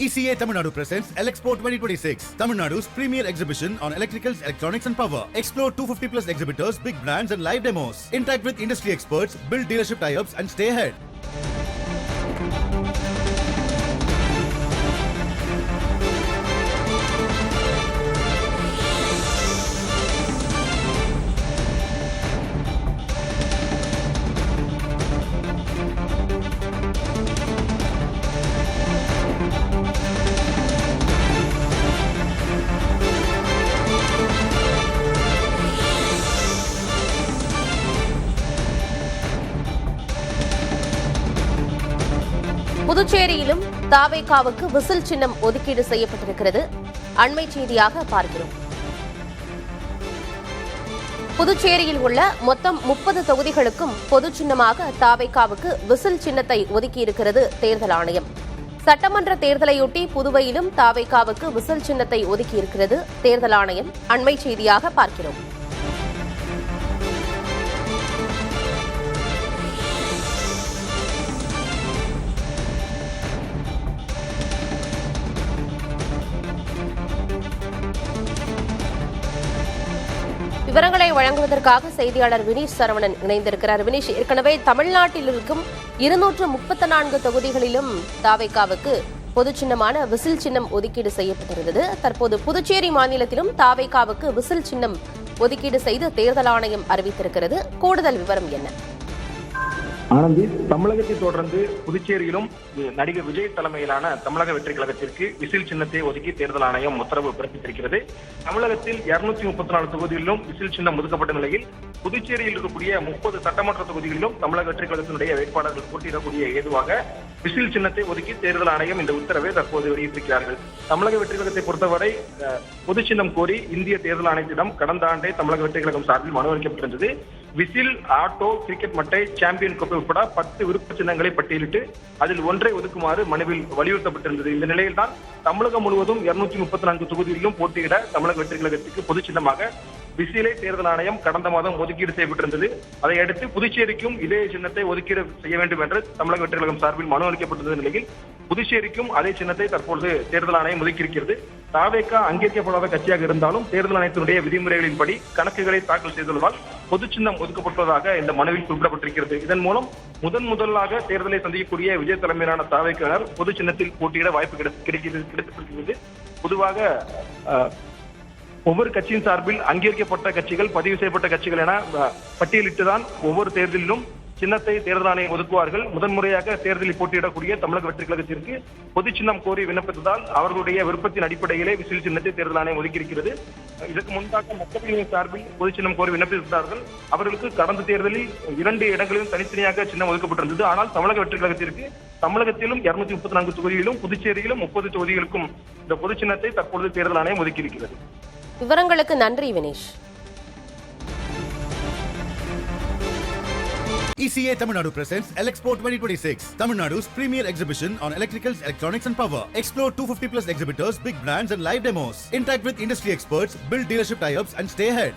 ECA Tamil Nadu presents Elexpo 2026, Tamil Nadu's premier exhibition on electricals, electronics and power. Explore 250 plus exhibitors, big brands and live demos. Interact with industry experts, build dealership tie-ups and stay ahead. புதுச்சேரியிலும் தாவேகாவுக்கு whistle சின்னம் ஒதுக்கீடு செய்யப்பட்டிருக்கிறது. அண்மை செய்தியாக பார்க்கிறோம். புதுச்சேரியில் உள்ள மொத்தம் 30 தொகுதிகளுக்கும் பொது சின்னமாக தாவேகாவுக்கு விசில் சின்னத்தை ஒதுக்கியிருக்கிறது தேர்தல் ஆணையம். சட்டமன்ற தேர்தலையொட்டி புதுவையிலும் தாவேகாவுக்கு விசில் சின்னத்தை ஒதுக்கியிருக்கிறது தேர்தல் ஆணையம். அண்மை செய்தியாக பார்க்கிறோம். விவரங்களை வழங்குவதற்காக செய்தியாளர் வினீஷ் சரவணன் இணைந்திருக்கிறார். வினீஷ், ஏற்கனவே தமிழ்நாட்டில் இருக்கும் 234 தொகுதிகளிலும் தாவேகாவுக்கு பொது சின்னமான விசில் சின்னம் ஒதுக்கீடு செய்யப்பட்டிருந்தது. தற்போது புதுச்சேரி மாநிலத்திலும் தாவேகாவுக்கு விசில் சின்னம் ஒதுக்கீடு செய்து தேர்தல் ஆணையம் அறிவித்திருக்கிறது. கூடுதல் விவரம் என்ன? ஆனந்தி, தமிழகத்தை தொடர்ந்து புதுச்சேரியிலும் நடிகர் விஜய் தலைமையிலான தமிழக வெற்றி கழகத்திற்கு விசில் சின்னத்தை ஒதுக்கி தேர்தல் ஆணையம் உத்தரவு பிறப்பித்திருக்கிறது. தமிழகத்தில் 234 தொகுதிகளிலும் விசில் சின்னம் ஒதுக்கப்பட்ட நிலையில் புதுச்சேரியில் இருக்கக்கூடிய 30 சட்டமன்ற தொகுதிகளிலும் தமிழக வெற்றி கழகத்தினுடைய வேட்பாளர்கள் போட்டியிடக்கூடிய ஏதுவாக விசில் சின்னத்தை ஒதுக்கி தேர்தல் ஆணையம் இந்த உத்தரவை தற்போது வெளியிட்டிருக்கிறார்கள். தமிழக வெற்றி கழகத்தை பொறுத்தவரை பொது சின்னம் கோரி இந்திய தேர்தல் ஆணையத்திடம் கடந்த ஆண்டே தமிழக வெற்றி கழகம் சார்பில் மனு அளிக்கப்பட்டிருந்தது. விசில், ஆட்டோ, கிரிக்கெட் மட்டை, சாம்பியன் கோப்பை உட்பட 10 விருப்ப சின்னங்களை பட்டியலிட்டு அதில் ஒன்றை ஒதுக்குமாறு மனுவில் வலியுறுத்தப்பட்டிருந்தது. இந்த நிலையில்தான் தமிழகம் முழுவதும் 234 தொகுதிகளிலும் போட்டியிட தமிழக வெற்றி கழகத்துக்கு பொது சின்னமாக விசிலை தேர்தல் ஆணையம் கடந்த மாதம் ஒதுக்கீடு செய்யப்பட்டிருந்தது. அதையடுத்து புதுச்சேரிக்கும் இதே சின்னத்தை ஒதுக்கீடு செய்ய வேண்டும் என்று தமிழக வெற்றி கழகம் சார்பில் மனு அளிக்கப்பட்டிருந்த நிலையில் புதுச்சேரிக்கும் அதே சின்னத்தை தற்பொழுது தேர்தல் ஆணையம் ஒதுக்கியிருக்கிறது. தாவேகா அங்கீகரிக்கப்படாத கட்சியாக இருந்தாலும் தேர்தல் ஆணையத்தினுடைய விதிமுறைகளின்படி கணக்குகளை தாக்கல் செய்துள்ளதால் பொது சின்னம் ஒதுக்கப்பட்டுள்ளதாக இந்த மனுவில் குறிப்பிடப்பட்டிருக்கிறது. இதன் மூலம் முதலாக தேர்தலை சந்திக்கக்கூடிய விஜய் தலைமையிலான தாவேகாவினர் பொது சின்னத்தில் போட்டியிட வாய்ப்பு கிடைத்திருக்கிறது. பொதுவாக ஒவ்வொரு கட்சியின் சார்பில் அங்கீகரிக்கப்பட்ட கட்சிகள், பதிவு செய்யப்பட்ட கட்சிகள் என பட்டியலிட்டுதான் ஒவ்வொரு தேர்தலிலும் சின்னத்தை தேர்தல் ஆணையம் ஒதுக்குவார்கள். முதன்முறையாக தேர்தலில் போட்டியிடக்கூடிய தமிழக வெற்றி கழகத்திற்கு பொது சின்னம் கோரி விண்ணப்பித்ததால் அவர்களுடைய விருப்பத்தின் அடிப்படையிலே விசில் சின்னத்தை தேர்தல் ஆணையம் ஒதுக்கியிருக்கிறது. இதற்கு முன்பாக மக்களின் சார்பில் பொது சின்னம் கோரி விண்ணப்பித்தார்கள். அவர்களுக்கு கடந்த தேர்தலில் 2 இடங்களிலும் தனித்தனியாக சின்னம் ஒதுக்கப்பட்டிருந்தது. ஆனால் தமிழக வெற்றி கழகத்திற்கு தமிழகத்திலும் 234 தொகுதிகளிலும் புதுச்சேரியிலும் 30 தொகுதிகளுக்கும் இந்த பொது சின்னத்தை தற்பொழுது தேர்தல் ஆணையம் ஒதுக்கியிருக்கிறது. விவரங்களுக்கு நன்றி Vinesh. ECA Tamil Nadu presents Elexpo 2026, Tamil Nadu's premier exhibition on electricals, electronics and power. Explore 250 plus exhibitors, big brands and live demos. Interact with industry experts, build dealership tie-ups and stay ahead.